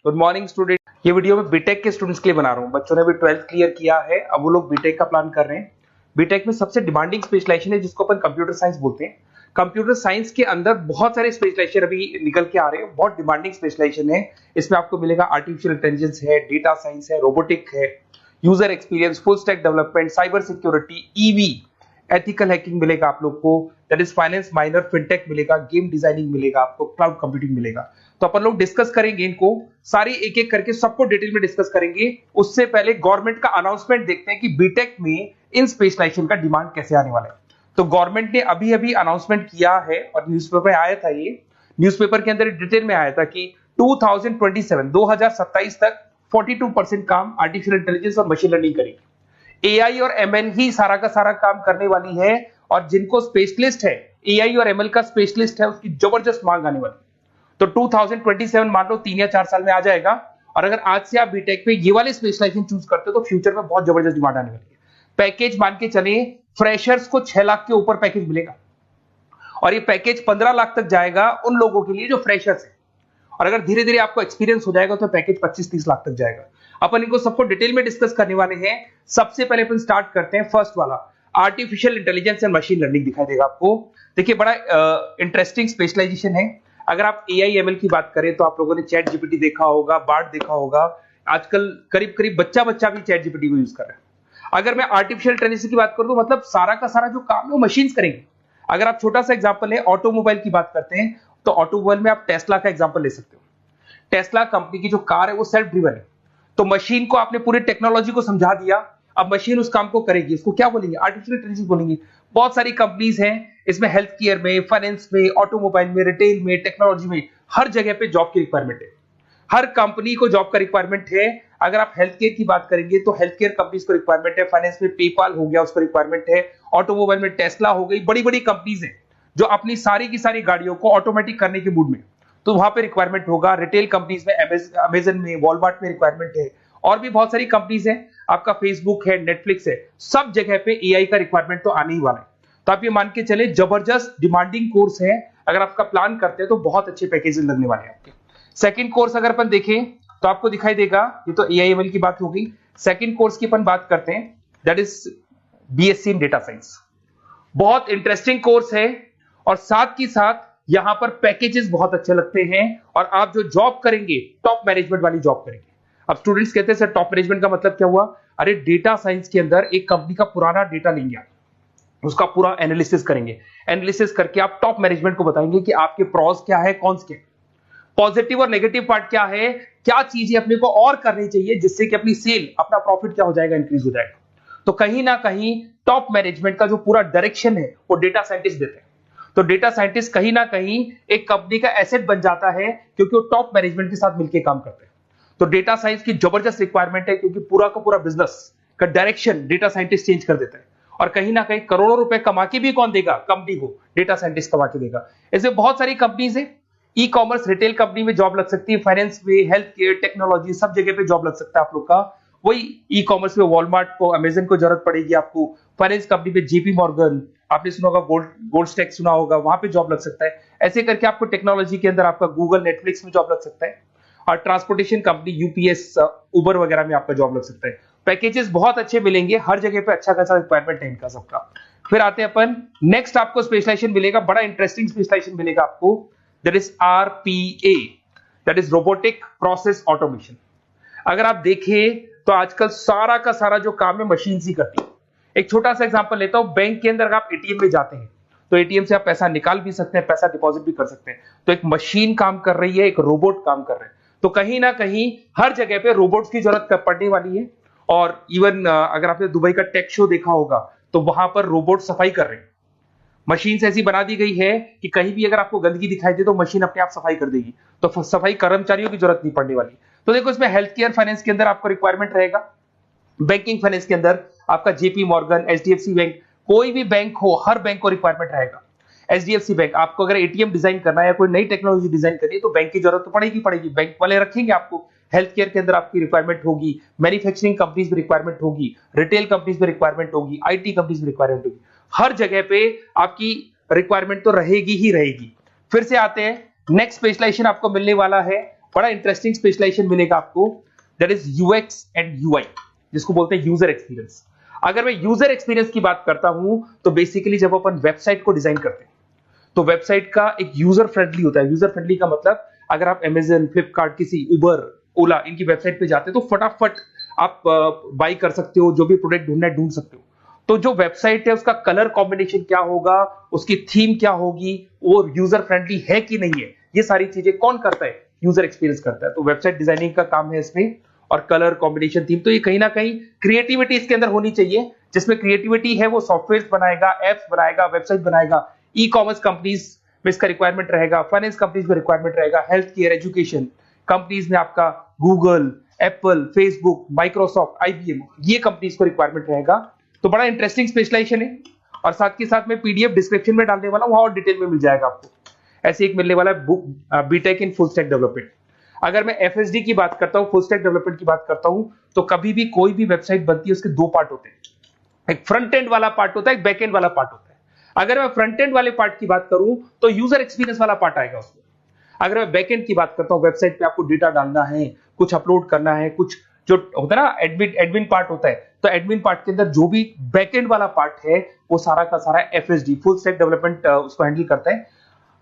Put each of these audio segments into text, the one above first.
Good morning student. ये video मैं BTech के स्टूडेंट्स के लिए बना रहा हूँ। बच्चों ने भी 12th क्लियर किया है, अब वो लोग बीटेक का प्लान कर रहे हैं। बीटेक में सबसे डिमांडिंग स्पेशलाइजेशन है जिसको अपन कंप्यूटर साइंस बोलते हैं। कंप्यूटर साइंस के अंदर बहुत सारे स्पेशलाइजेशन अभी निकल के आ रहे हैं, बहुत डिमांडिंग स्पेशलाइजेशन है। इसमें आपको मिलेगा आर्टिफिशियल इंटेलिजेंस है, डेटा साइंस है, रोबोटिक है, user experience, full stack development, cyber security, EV, ethical hacking मिलेगा आप लोग को, that is finance minor, fintech मिलेगा, गेम डिजाइनिंग मिलेगा आपको, क्लाउड कंप्यूटिंग मिलेगा। तो अपन लोग डिस्कस करेंगे इनको सारी एक एक करके, सबको डिटेल में डिस्कस करेंगे। उससे पहले गवर्नमेंट का अनाउंसमेंट देखते हैं कि बीटेक में इन स्पेशलाइजेशन का डिमांड कैसे आने वाला है। तो गवर्नमेंट ने अभी अभी अनाउंसमेंट किया है और न्यूज़पेपर में आया था, ये न्यूज़पेपर के अंदर डिटेल में आया था कि 2027 तक 42% काम आर्टिफिशियल इंटेलिजेंस और मशीन लर्निंग करेगी। एआई और एमएल ही सारा का सारा काम करने वाली है, और जिनको स्पेशलिस्ट है, एआई और एमएल का स्पेशलिस्ट है, उसकी जबरदस्त मांग आने वाली। तो 2027 मान लो 3 या 4 साल में आ जाएगा। और अगर आज से आप बीटेक पे ये वाले स्पेशलाइजेशन चूज करते हो तो फ्यूचर में बहुत जबरदस्त डिमांड आने वाली है। पैकेज मान के चले, फ्रेशर्स को 6 लाख के ऊपर पैकेज मिलेगा, और ये पैकेज 15 लाख तक जाएगा उन लोगों के लिए जो फ्रेशर्स है। और अगर धीरे धीरे आपको एक्सपीरियंस हो जाएगा तो पैकेज 25-30 लाख तक जाएगा। अपन इनको सबको डिटेल में डिस्कस करने वाले हैं। सबसे पहले अपन स्टार्ट करते हैं फर्स्ट वाला, artificial intelligence and machine learning दिखाई देगा आपको। देखिए बड़ा इंटरेस्टिंग स्पेशलाइजेशन है। अगर आप एआई एमएल की बात करें तो आप लोगों ने चैट जीपीटी देखा होगा, बार्ड देखा होगा। आजकल करीब करीब बच्चा भी चैट जीपीटी को यूज कर रहा है। अगर मैं आर्टिफिशियल इंटेलिजेंस की बात करूं तो मतलब सारा का सारा जो काम है वो मशीन्स करेंगे। अगर आप छोटा सा एग्जांपल है, ऑटोमोबाइल की बात करते हैं तो ऑटोमोबाइल में आप टेस्ला का एग्जांपल ले सकते हो। टेस्ला कंपनी की जो कार है वो सेल्फ ड्रिवन है। तो मशीन को आपने पूरी टेक्नोलॉजी को समझा दिया, अब मशीन उस काम को करेगी। इसको क्या बोलेंगे? आर्टिफिशियल इंटेलिजेंस बोलेंगे। बहुत सारी कंपनीज हैं इसमें, हेल्थ केयर में, फाइनेंस में, ऑटोमोबाइल में, रिटेल में, टेक्नोलॉजी में, हर जगह पे जॉब की रिक्वायरमेंट है। हर कंपनी को जॉब का रिक्वायरमेंट है। अगर आप हेल्थ केयर की बात करेंगे तो हेल्थ केयर कंपनीज को रिक्वायरमेंट है, फाइनेंस में पेपाल हो गया उसको रिक्वायरमेंट है, ऑटोमोबाइल में टेस्ला हो गई, बड़ी बड़ी कंपनीज हैं जो अपनी सारी की सारी गाड़ियों को ऑटोमेटिक करने के मूड में, तो वहां पे रिक्वायरमेंट होगा। रिटेल कंपनीज में अमेजन में, वॉलमार्ट में रिक्वायरमेंट है, और भी बहुत सारी कंपनीज हैं, आपका फेसबुक है, नेटफ्लिक्स है, सब जगह पे एआई का रिक्वायरमेंट तो आने ही वाला है। तो आप ये मान के चले जबरदस्त डिमांडिंग कोर्स है। अगर आपका प्लान करते हैं तो बहुत अच्छे पैकेजेस लगने वाले हैं आपके। सेकंड कोर्स अगर अपन देखें तो आपको दिखाई देगा, ये तो एआई एमएल की बात हो गई। सेकंड कोर्स की अपन बात करते हैं, that is BSc in data science. बहुत इंटरेस्टिंग कोर्स है, और साथ ही साथ यहां पर पैकेजेस बहुत अच्छे लगते हैं, और आप जो जॉब करेंगे टॉप मैनेजमेंट वाली जॉब करेंगे। अब स्टूडेंट्स कहते हैं सर टॉप मैनेजमेंट का मतलब क्या हुआ? अरे डेटा साइंस के अंदर एक कंपनी का पुराना डेटा लेंगे, आप उसका पूरा एनालिसिस करेंगे। एनालिसिस करके आप टॉप मैनेजमेंट को बताएंगे कि आपके प्रॉस क्या है, कौन से पॉजिटिव और नेगेटिव पार्ट क्या है, क्या चीजें अपने को और करनी चाहिए जिससे कि अपनी सेल, अपना प्रॉफिट क्या हो जाएगा, इंक्रीज हो जाएगा। तो कहीं ना कहीं टॉप मैनेजमेंट का जो पूरा डायरेक्शन है वो डेटा साइंटिस्ट देते हैं। तो डेटा साइंटिस्ट कहीं ना कहीं एक कंपनी का एसेट बन जाता है, क्योंकि वो टॉप मैनेजमेंट के साथ मिलकर काम करते हैं। तो डेटा साइंस की जबरदस्त रिक्वायरमेंट है, क्योंकि पूरा का पूरा बिजनेस का डायरेक्शन डेटा साइंटिस्ट चेंज कर देता है। और कहीं ना कहीं करोड़ों रुपए कमा के भी कौन देगा? कंपनी को डेटा साइंटिस्ट कमा के देगा। ऐसे बहुत सारी कंपनीज है, ई कॉमर्स, रिटेल कंपनी में जॉब लग सकती है, फाइनेंस में, हेल्थ केयर, टेक्नोलॉजी, सब जगह पे जॉब लग सकता है आप लोग का। वही ई कॉमर्स में वॉलमार्ट को, अमेजन को जरूरत पड़ेगी आपको। फाइनेंस कंपनी में जेपी मॉर्गन, आपने सुना होगा, गोल्ड स्टैक सुना होगा, वहां पे जॉब लग सकता है। ऐसे करके आपको टेक्नोलॉजी के अंदर आपका गूगल, नेटफ्लिक्स में जॉब लग सकता है। और ट्रांसपोर्टेशन कंपनी यूपीएस, उबर वगैरह में आपका जॉब लग सकता है। पैकेजेस बहुत अच्छे मिलेंगे, हर जगह पे अच्छा खासा रिक्वायरमेंट है इनका सबका। फिर आते हैं अपन नेक्स्ट, आपको स्पेशलाइजेशन मिलेगा, बड़ा इंटरेस्टिंग स्पेशलाइजेशन मिलेगा आपको, that is RPA, that is robotic process automation. अगर आप देखें तो आजकल सारा का सारा जो काम है मशीन ही करती है। एक छोटा सा एग्जांपल लेता हूं, बैंक के अंदर अगर आप एटीएम में जाते हैं तो एटीएम से आप पैसा निकाल भी सकते हैं, पैसा डिपॉजिट भी कर सकते हैं। तो एक मशीन काम कर रही है, एक रोबोट काम कर रहे हैं। तो कहीं ना कहीं हर जगह पे रोबोट्स की जरूरत पड़ने वाली है। और इवन अगर आपने दुबई का टेक शो देखा होगा तो वहां पर रोबोट सफाई कर रहे हैं। मशीन ऐसी बना दी गई है कि कहीं भी अगर आपको गंदगी दिखाई दे तो मशीन अपने आप सफाई कर देगी, तो सफाई कर्मचारियों की जरूरत नहीं पड़ने वाली। तो देखो इसमें हेल्थ केयर, फाइनेंस के अंदर आपको रिक्वायरमेंट रहेगा। बैंकिंग फाइनेंस के अंदर आपका जेपी मॉर्गन, एचडीएफसी बैंक, कोई भी बैंक हो, हर बैंक को रिक्वायरमेंट रहेगा। एचडीएफसी बैंक, आपको अगर एटीएम डिजाइन करना है या कोई नई टेक्नोलॉजी डिजाइन करनी है तो बैंक की जरूरत तो पड़ेगी, बैंक वाले रखेंगे आपको। हेल्थ केयर के अंदर आपकी रिक्वायरमेंट होगी, मैन्युफैक्चरिंग कंपनीज में रिक्वायरमेंट होगी, रिटेल कंपनीज में रिक्वायरमेंट होगी, आईटी कंपनीज में रिक्वायरमेंट होगी। हर जगह पे आपकी रिक्वायरमेंट तो रहेगी ही रहेगी। फिर से आते हैं, नेक्स्ट स्पेशलाइजेशन आपको मिलने वाला है बड़ा इंटरेस्टिंग स्पेशलाइजेशन मिलेगा आपको, that is UX and UI, जिसको बोलते हैं यूजर एक्सपीरियंस। अगर मैं यूजर एक्सपीरियंस की बात करता हूं तो बेसिकली जब अपन वेबसाइट को डिजाइन करते हैं तो वेबसाइट का एक यूजर फ्रेंडली होता है। यूजर फ्रेंडली का मतलब अगर आप अमेजन, फ्लिपकार्ट, किसी उबर, ओला इनकी वेबसाइट पे जाते हैं तो फटाफट आप बाई कर सकते हो, जो भी प्रोडक्ट ढूंढना है ढूंढ सकते हो। तो जो वेबसाइट है उसका कलर कॉम्बिनेशन क्या होगा, उसकी थीम क्या होगी, वो यूजर फ्रेंडली है कि नहीं है, ये सारी चीजें कौन करता है, यूजर एक्सपीरियंस करता है। तो वेबसाइट डिजाइनिंग का काम है इसमें, और कलर कॉम्बिनेशन, थीम, तो ये कहीं ना कहीं क्रिएटिविटी इसके अंदर होनी चाहिए। जिसमें क्रिएटिविटी है वो सॉफ्टवेयर बनाएगा, एप्स बनाएगा, वेबसाइट बनाएगा। ई कॉमर्स कंपनीज में इसका रिक्वायरमेंट रहेगा, फाइनेंस कंपनीज में रिक्वायरमेंट रहेगा, हेल्थ केयर, एजुकेशन कंपनीज में आपका Google, Apple, Facebook, Microsoft, IBM, ये कंपनीज को रिक्वायरमेंट रहेगा। तो बड़ा इंटरेस्टिंग स्पेशलाइजेशन है, और साथ के साथ में पीडीएफ डिस्क्रिप्शन में डालने वाला हूं, वहां और डिटेल में मिल जाएगा आपको। ऐसे एक मिलने वाला है book, BTech in full stack development. अगर मैं एफएसडी की बात करता हूं, फुल स्टैक डेवलपमेंट की बात करता हूं, तो कभी भी कोई भी वेबसाइट बनती है उसके दो पार्ट होते हैं, एक फ्रंट एंड वाला पार्ट होता है, एक बैक एंड वाला पार्ट होता है। अगर मैं फ्रंट एंड वाले पार्ट की बात करूं तो यूजर एक्सपीरियंस वाला पार्ट आएगा उसमें। अगर मैं बैक एंड की बात करता हूं, वेबसाइट पे आपको डेटा डालना है, कुछ अपलोड करना है, कुछ जो होता है ना एडमिन पार्ट होता है, तो एडमिन पार्ट के अंदर जो भी बैक एंड वाला पार्ट है वो सारा का सारा एफएसडी, फुल स्टैक डेवलपमेंट, उसको हैंडल करता है।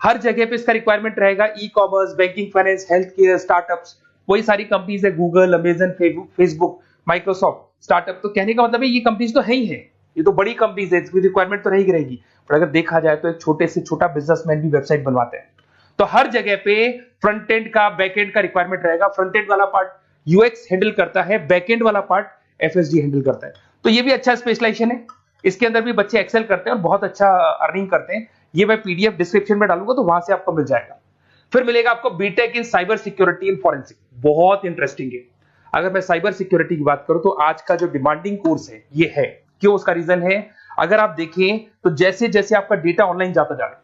हर जगह पे इसका रिक्वायरमेंट रहेगा। E commerce, banking, finance, health care, startups, वही सारी कंपनीज है, Google, Amazon, Facebook, Microsoft, startup. तो कहने का मतलब है ये कंपनीज तो है ही है, ये तो बड़ी कंपनीज है, इसकी रिक्वायरमेंट तो रहेगी। पर अगर देखा जाए तो एक छोटे से छोटा बिजनेसमैन भी वेबसाइट बनवाते हैं। तो हर जगह पे फ्रंट एंड का, बैक एंड का रिक्वायरमेंट रहेगा। फ्रंट एंड वाला पार्ट यूएक्स हैंडल करता है, बैक एंड वाला पार्ट एफएसडी हैंडल करता है। तो ये भी अच्छा स्पेशलाइजेशन है, इसके अंदर भी बच्चे एक्सेल करते हैं और बहुत अच्छा अर्निंग करते हैं। ये मैं पीडीएफ डिस्क्रिप्शन में डालूंगा तो वहां से आपको मिल जाएगा। फिर मिलेगा आपको BTech in cyber security and forensic, बहुत इंटरेस्टिंग है। अगर मैं साइबर सिक्योरिटी की बात करूं तो आज का जो डिमांडिंग कोर्स है ये है। क्यों? उसका रीजन है, अगर आप देखें तो जैसे जैसे आपका डेटा ऑनलाइन जाता जा रहा है,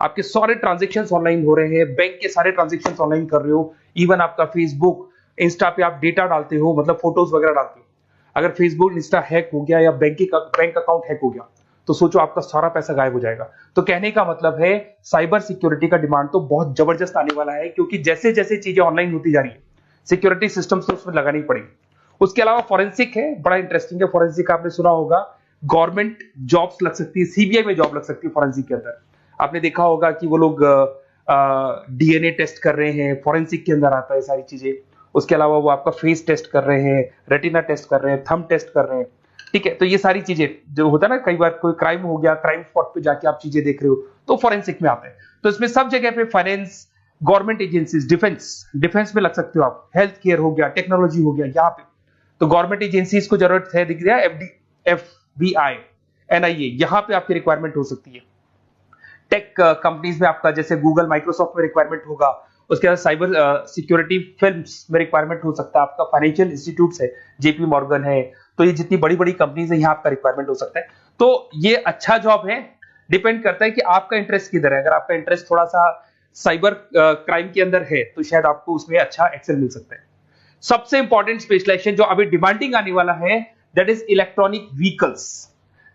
आपके सारे ट्रांजेक्शन ऑनलाइन हो रहे हैं, बैंक के सारे ट्रांजेक्शन ऑनलाइन कर रहे हो, इवन आपका फेसबुक, इंस्टा पे आप डेटा डालते हो, मतलब फोटोज वगैरह डालते हो। अगर फेसबुक, इंस्टा हैक हो गया या बैंक अकाउंट हैक हो गया तो सोचो आपका सारा पैसा गायब हो जाएगा। तो कहने का मतलब है साइबर सिक्योरिटी का डिमांड तो बहुत जबरदस्त आने वाला है, क्योंकि जैसे जैसे चीजें ऑनलाइन होती जा रही है सिक्योरिटी सिस्टम्स तो उसमें लगानी पड़ेगी। उसके अलावा फॉरेंसिक है, बड़ा इंटरेस्टिंग है। फॉरेंसिक आपने सुना होगा, गवर्नमेंट जॉब्स लग सकती है, सीबीआई में जॉब लग सकती है फॉरेंसिक के अंदर। आपने देखा होगा कि वो लोग डीएनए टेस्ट कर रहे हैं, फॉरेंसिक के अंदर आता है सारी चीजें। उसके अलावा वो आपका फेस टेस्ट कर रहे हैं, रेटिना टेस्ट कर रहे हैं, थंब टेस्ट कर रहे हैं, ठीक है। तो ये सारी चीजें जो होता है ना, कई बार कोई क्राइम हो गया, क्राइम स्पॉट पे जाके आप चीजें देख रहे हो तो फॉरेंसिक में आते हैं। तो इसमें सब जगह पे फाइनेंस, गवर्नमेंट एजेंसीज, डिफेंस में लग सकते हो आप, हेल्थ केयर हो गया, टेक्नोलॉजी हो गया, यहाँ पे तो गवर्नमेंट एजेंसीज को जरूरत है, दिख रहा है, एफबीआई, एनआईए, यहाँ पे आपकी रिक्वायरमेंट हो सकती है। टेक कंपनीज में आपका जैसे गूगल, माइक्रोसॉफ्ट में रिक्वायरमेंट होगा। उसके बाद साइबर सिक्योरिटी फिल्म्स में रिक्वायरमेंट हो सकता है आपका, फाइनेंशियल इंस्टीट्यूट्स है, जेपी मॉर्गन है, तो ये जितनी बड़ी बड़ी कंपनीज है यहाँ आपका रिक्वायरमेंट हो सकता है। तो ये अच्छा जॉब है, डिपेंड करता है कि आपका इंटरेस्ट किधर है। अगर आपका इंटरेस्ट थोड़ा सा साइबर क्राइम के अंदर है तो शायद आपको उसमें अच्छा एक्सेल मिल सकता है। सबसे इंपॉर्टेंट स्पेशलाइजेशन जो अभी डिमांडिंग आने वाला है, that is electronic vehicles,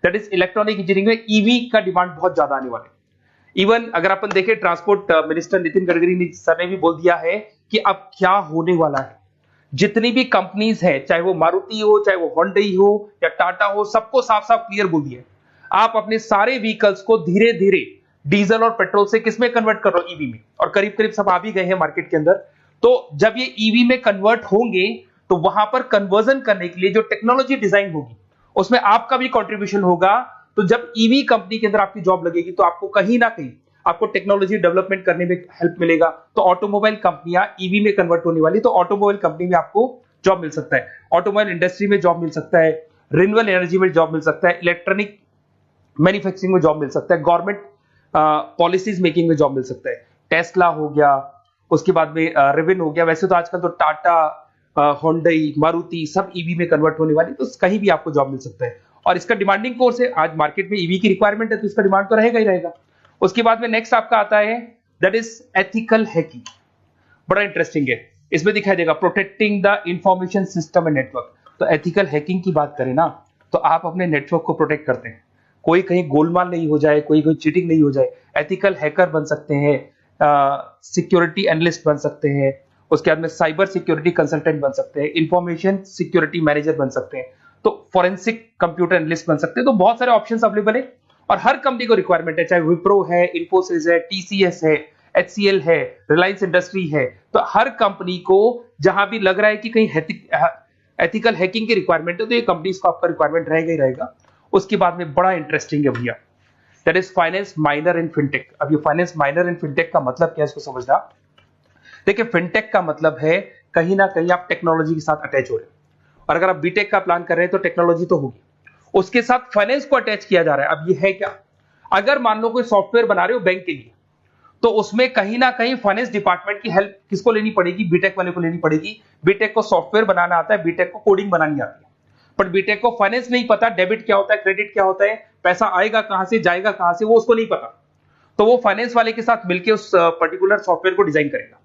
that is electronic engineering में ईवी का डिमांड बहुत ज्यादा आने वाला है। इवन अगर अपन देखें, transport minister Nitin Gadkari sir ने भी बोल दिया है कि अब क्या होने वाला है, जितनी भी कंपनीज है, चाहे वो मारुति हो, चाहे वो होंडई हो या टाटा हो, सबको साफ साफ क्लियर बोल दिया है, आप अपने सारे व्हीकल्स को धीरे धीरे डीजल और पेट्रोल से किसमें कन्वर्ट कर रहे हो, ईवी में। और करीब करीब सब आ भी गए हैं मार्केट के अंदर। तो जब ये ईवी में कन्वर्ट होंगे तो वहां पर कन्वर्जन करने के लिए जो टेक्नोलॉजी डिजाइन होगी उसमें आपका भी कंट्रीब्यूशन होगा। तो जब ईवी कंपनी के अंदर आपकी जॉब लगेगी तो आपको कहीं ना कहीं आपको टेक्नोलॉजी डेवलपमेंट करने में हेल्प मिलेगा। तो ऑटोमोबाइल कंपनियां ईवी में कन्वर्ट होने वाली, तो ऑटोमोबाइल कंपनी में आपको जॉब मिल सकता है, ऑटोमोबाइल इंडस्ट्री में जॉब मिल सकता है, रिन्यूएबल एनर्जी में जॉब मिल सकता है, इलेक्ट्रॉनिक मैन्युफैक्चरिंग में जॉब मिल सकता है, गवर्नमेंट पॉलिसीज मेकिंग में जॉब मिल सकता है, टेस्ला हो गया, उसके बाद में रिविन हो गया। वैसे तो आजकल तो टाटा, होंडई, मारुति सब ईवी में कन्वर्ट होने वाली, तो कहीं भी आपको जॉब मिल सकता है। और इसका डिमांडिंग कोर्स है, आज मार्केट में ईवी की रिक्वायरमेंट है तो इसका डिमांड तो रहेगा ही रहेगा। उसके बाद में नेक्स्ट आपका आता है, दैट इज एथिकल हैकिंग, बड़ा इंटरेस्टिंग है। इसमें दिखाई देगा protecting the information system and network. तो एथिकल हैकिंग की बात करें ना, तो आप अपने नेटवर्क को प्रोटेक्ट करते हैं, कोई कहीं गोलमाल नहीं हो जाए, कोई चीटिंग नहीं हो जाए। एथिकल हैकर बन सकते हैं, सिक्योरिटी एनालिस्ट बन सकते हैं, उसके बाद में साइबर सिक्योरिटी कंसल्टेंट बन सकते हैं, इंफॉर्मेशन सिक्योरिटी मैनेजर बन सकते हैं, तो फॉरेंसिक कंप्यूटर एनालिस्ट बन सकते हैं। तो बहुत सारे ऑप्शंस अवेलेबल है और हर कंपनी को रिक्वायरमेंट है, चाहे विप्रो है, इन्फोसिस है, टीसीएस है, एचसीएल है, रिलायंस इंडस्ट्री है। तो हर कंपनी को जहां भी लग रहा है कि कहीं एथिकल हैकिंग की रिक्वायरमेंट है तो ये कंपनीज को आपका रिक्वायरमेंट रहेगा ही रहेगा। उसके बाद में बड़ा इंटरेस्टिंग है भैया, that is finance minor in fintech. अब ये फाइनेंस माइनर इन फिनटेक का मतलब क्या है इसको समझना। देखिए फिनटेक का मतलब है कहीं ना कहीं आप टेक्नोलॉजी के साथ अटैच हो रहे हैं, और अगर आप बीटेक का प्लान कर रहे हैं तो टेक्नोलॉजी तो होगी, उसके साथ फाइनेंस को अटैच किया जा रहा है। अब ये है क्या, अगर मान लो कोई सॉफ्टवेयर बना रहे हो बैंक के लिए, तो उसमें कहीं ना कहीं फाइनेंस डिपार्टमेंट की हेल्प किसको लेनी पड़ेगी, बीटेक वाले को लेनी पड़ेगी। बीटेक को सॉफ्टवेयर बनाना आता है, बीटेक को कोडिंग बनानी आती है, बट बीटेक को फाइनेंस नहीं पता, डेबिट क्या होता है, क्रेडिट क्या होता है, पैसा आएगा कहां से, जाएगा कहां से, वो उसको नहीं पता। तो वो फाइनेंस वाले के साथ मिलकर उस पर्टिकुलर सॉफ्टवेयर को डिजाइन करेगा।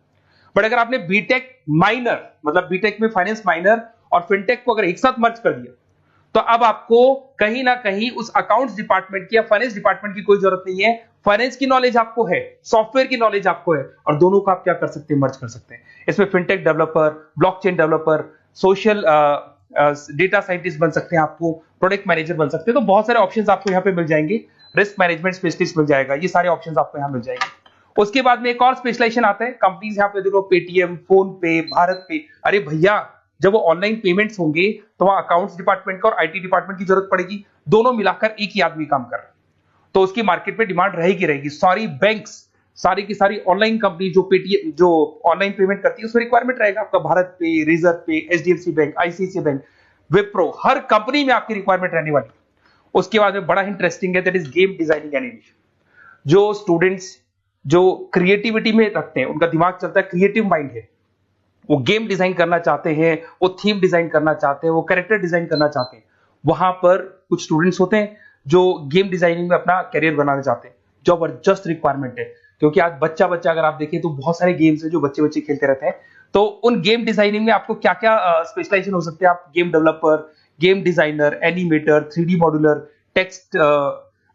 बट अगर आपने बीटेक माइनर, मतलब बीटेक में फाइनेंस माइनर और फिनटेक को अगर एक साथ मर्ज कर दिया, तो अब आपको कहीं ना कहीं उस अकाउंट्स डिपार्टमेंट की या फाइनेंस डिपार्टमेंट की कोई जरूरत नहीं है। फाइनेंस की नॉलेज आपको है, सॉफ्टवेयर की नॉलेज आपको है, और दोनों को आप क्या कर सकते हैं, मर्ज कर सकते हैं। इसमें fintech developer, blockchain developer, social data scientist बन सकते हैं, आपको प्रोडक्ट मैनेजर बन सकते हैं। तो बहुत सारे ऑप्शंस आपको यहाँ पे मिल जाएंगे, रिस्क मैनेजमेंट स्पेशलिस्ट मिल जाएगा, ये सारे ऑप्शंस आपको यहाँ मिल जाएंगे। उसके बाद में एक और स्पेशलाइजेशन आता है, कंपनीज यहाँ पे देखो पेटीएम, फोन पे, भारत पे। अरे भैया जब वो ऑनलाइन पेमेंट्स होंगे तो वहां अकाउंट्स डिपार्टमेंट का और आईटी डिपार्टमेंट की जरूरत पड़ेगी, दोनों मिलाकर एक ही आदमी काम कर रहा है, तो उसकी मार्केट में डिमांड रहेगी। सारी बैंक्स, सारी की सारी ऑनलाइन कंपनी जो पेटीएम, जो ऑनलाइन पेमेंट करती है, उसमें रिक्वायरमेंट रहेगा आपका भारत पे, Razorpay, HDFC bank, ICICI bank, Wipro, हर कंपनी में आपकी रिक्वायरमेंट रहने वाली है। उसके बाद में बड़ा इंटरेस्टिंग है, that is game designing animation. जो स्टूडेंट्स जो क्रिएटिविटी में रखते हैं, उनका दिमाग चलता है, क्रिएटिव माइंड है, वो गेम डिजाइन करना चाहते हैं, वो थीम डिजाइन करना चाहते हैं, वो कैरेक्टर डिजाइन करना चाहते हैं, वहां पर कुछ स्टूडेंट्स होते हैं जो गेम डिजाइनिंग में अपना करियर बनाना चाहते हैं। जबरदस्त रिक्वायरमेंट है, क्योंकि आज बच्चा अगर आप देखें तो बहुत सारे गेम्स हैं जो बच्चे खेलते रहते हैं। तो उन गेम डिजाइनिंग में आपको क्या क्या स्पेशलाइजेशन हो सकते हैं, आप game developer, game designer, animator, 3D modular, text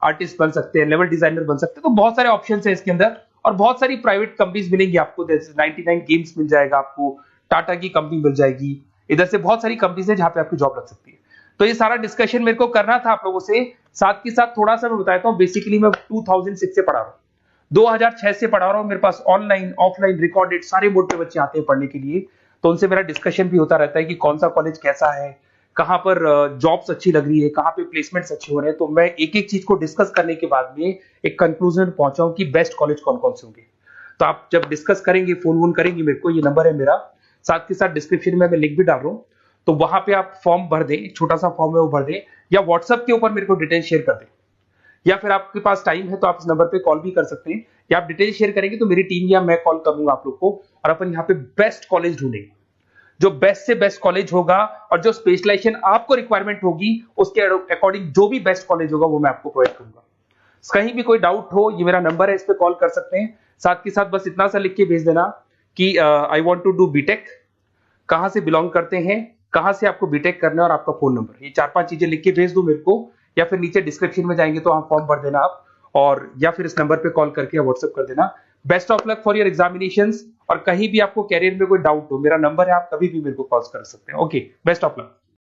artist बन सकते हैं, लेवल डिजाइनर बन सकते हैं। तो बहुत सारे ऑप्शन है इसके अंदर, और बहुत सारी प्राइवेट कंपनीज मिलेंगी आपको, जैसे 99 गेम्स मिल जाएगा आपको, टाटा की कंपनी मिल जाएगी, इधर से बहुत सारी कंपनीज है जहां पे आपकी जॉब लग सकती है। तो ये सारा डिस्कशन मेरे को करना था आप लोगों से, साथ के साथ थोड़ा सा मैं बताता हूँ। बेसिकली मैं 2006 से पढ़ा रहा हूँ, 2006 से पढ़ा रहा हूँ। मेरे पास ऑनलाइन ऑफलाइन रिकॉर्डेड सारे बोर्ड पे बच्चे आते हैं पढ़ने के लिए, तो उनसे मेरा डिस्कशन भी होता रहता है कि कौन सा कॉलेज कैसा है, कहां पर जॉब्स अच्छी लग रही है, कहां पे प्लेसमेंट्स अच्छे हो रहे हैं। तो मैं एक एक चीज को डिस्कस करने के बाद में एक कंक्लूजन पहुंचा हूं कि बेस्ट कॉलेज कौन कौन से होंगे। तो आप जब डिस्कस करेंगे, फोन वोन करेंगे मेरे को, ये नंबर है मेरा, साथ के साथ डिस्क्रिप्शन में मैं लिंक भी डाल रहा हूँ, तो वहां पे आप फॉर्म भर दें, एक छोटा सा फॉर्म है वो भर दें, या व्हाट्सएप के ऊपर मेरे को डिटेल शेयर कर दें, या फिर आपके पास टाइम है तो आप इस नंबर पे कॉल भी कर सकते हैं, या आप डिटेल शेयर करेंगे तो मेरी टीम या मैं कॉल करूंगा आप लोग को, और अपन यहाँ पे बेस्ट कॉलेज ढूंढेंगे, जो बेस्ट से बेस्ट कॉलेज होगा और जो स्पेशलाइजेशन आपको रिक्वायरमेंट होगी उसके अकॉर्डिंग जो भी बेस्ट कॉलेज होगा वो मैं आपको प्रोवाइड करूंगा। कहीं भी कोई डाउट हो, ये मेरा नंबर है, इस पे कॉल कर सकते हैं। साथ के साथ बस इतना सा लिख के भेज देना कि I want to do BTech, कहां से बिलोंग करते हैं, कहां से आपको बीटेक करना है, और आपका फोन नंबर, ये 4-5 चीजें लिख के भेज दो मेरे को, या फिर नीचे डिस्क्रिप्शन में जाएंगे तो आप फॉर्म भर देना आप, और या फिर इस नंबर पे कॉल करके या व्हाट्सएप कर देना। Best of luck for your examinations, और कहीं भी आपको कैरियर में कोई डाउट हो, मेरा नंबर है, आप कभी भी मेरे को कॉल कर सकते हैं। Okay, best of luck.